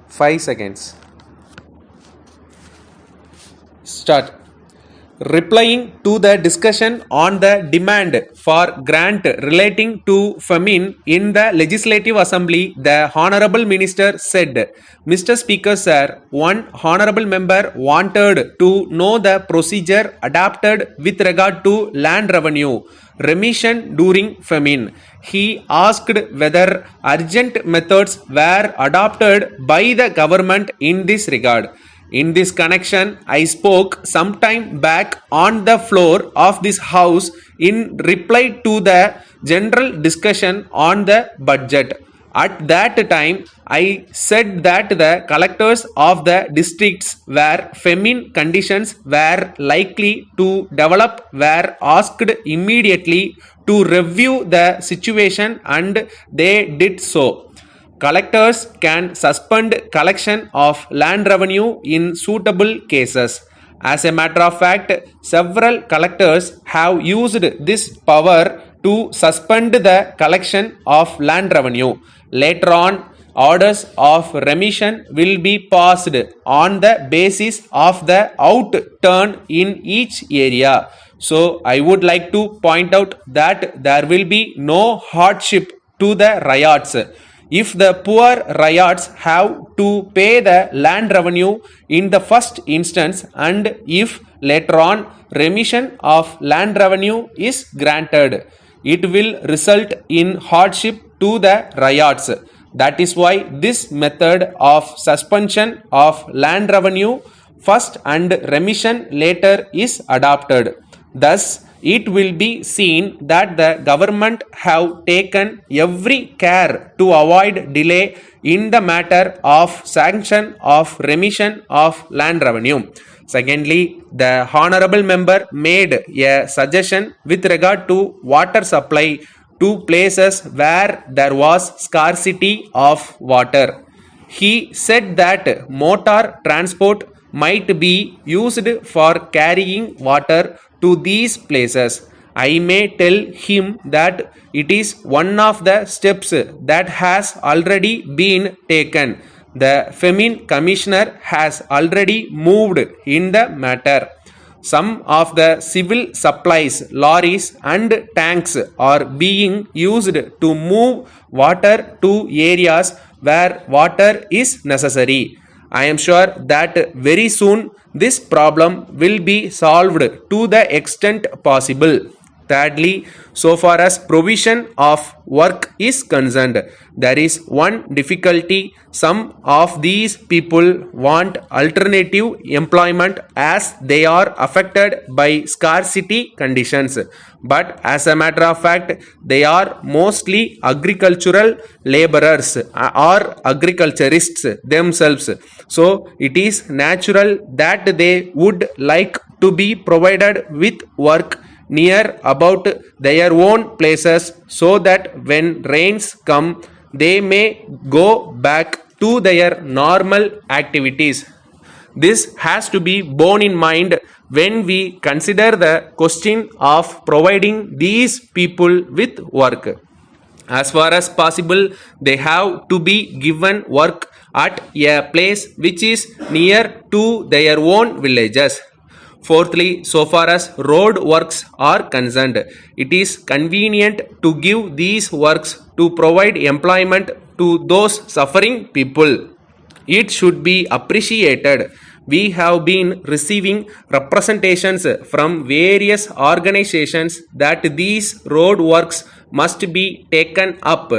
5 seconds. Start. Replying to the discussion on the demand for grant relating to famine in the Legislative Assembly, the Honorable Minister said, Mr. Speaker, sir, one Honorable member wanted to know the procedure adopted with regard to land revenue remission during famine. He asked whether urgent methods were adopted by the government in this regard. In this connection, I spoke some time back on the floor of this house in reply to the general discussion on the budget. At that time, I said that the collectors of the districts where famine conditions were likely to develop were asked immediately to review the situation, and they did so. Collectors can suspend collection of land revenue in suitable cases. As a matter of fact, several collectors have used this power to suspend the collection of land revenue. Later on, orders of remission will be passed on the basis of the outturn in each area. So, I would like to point out that there will be no hardship to the ryots. If the poor ryots have to pay the land revenue in the first instance, and if later on remission of land revenue is granted, it will result in hardship to the ryots. That is why this method of suspension of land revenue first and remission later is adopted. Thus, it will be seen that the government have taken every care to avoid delay in the matter of sanction of remission of land revenue. Secondly, the honorable member made a suggestion with regard to water supply to places where there was scarcity of water. He said that motor transport might be used for carrying water to these places. I may tell him that it is one of the steps that has already been taken. The Famine Commissioner has already moved in the matter. Some of the civil supplies, lorries and tanks are being used to move water to areas where water is necessary. I am sure that very soon this problem will be solved to the extent possible. Thirdly, so far as provision of work is concerned, there is one difficulty. Some of these people want alternative employment as they are affected by scarcity conditions. But as a matter of fact, they are mostly agricultural laborers or agriculturists themselves. So it is natural that they would like to be provided with work near about their own places, so that when rains come they may go back to their normal activities. This has to be borne in mind when we consider the question of providing these people with work. As far as possible, they have to be given work at a place which is near to their own villages. Fourthly, so far as road works are concerned, it is convenient to give these works to provide employment to those suffering people. It should be appreciated. We have been receiving representations from various organizations that these road works must be taken up.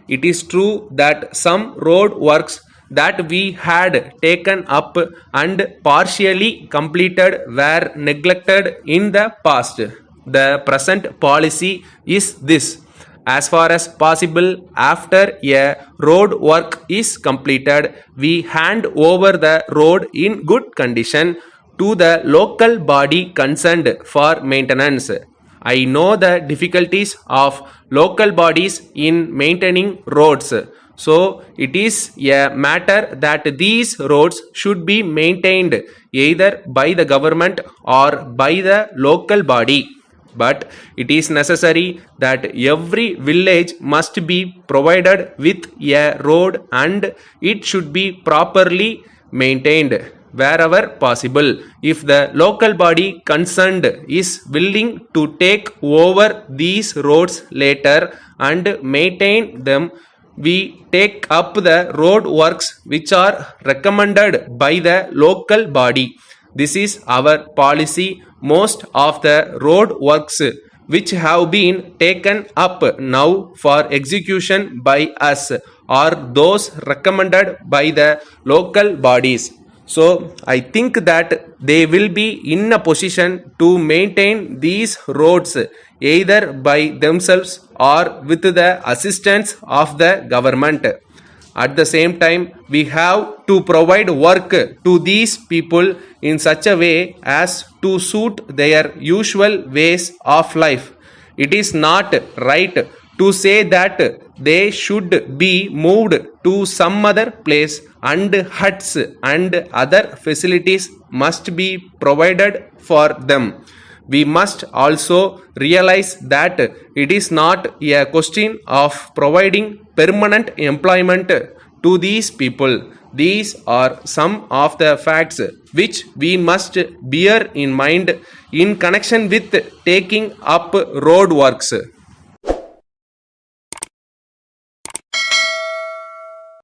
It is true that some road works that we had taken up and partially completed were neglected in the past. The present policy is this: as far as possible, after a road work is completed, we hand over the road in good condition to the local body concerned for maintenance. I know the difficulties of local bodies in maintaining roads. So it is a matter that these roads should be maintained either by the government or by the local body. But it is necessary that every village must be provided with a road and it should be properly maintained wherever possible. If the local body concerned is willing to take over these roads later and maintain them, we take up the road works which are recommended by the local body. This is our policy. Most of the road works which have been taken up now for execution by us are those recommended by the local bodies. So I think that they will be in a position to maintain these roads either by themselves or with the assistance of the government. At the same time, we have to provide work to these people in such a way as to suit their usual ways of life. It is not right to say that they should be moved to some other place and huts and other facilities must be provided for them. We must also realize that it is not a question of providing permanent employment to these people. These are some of the facts which we must bear in mind in connection with taking up road works.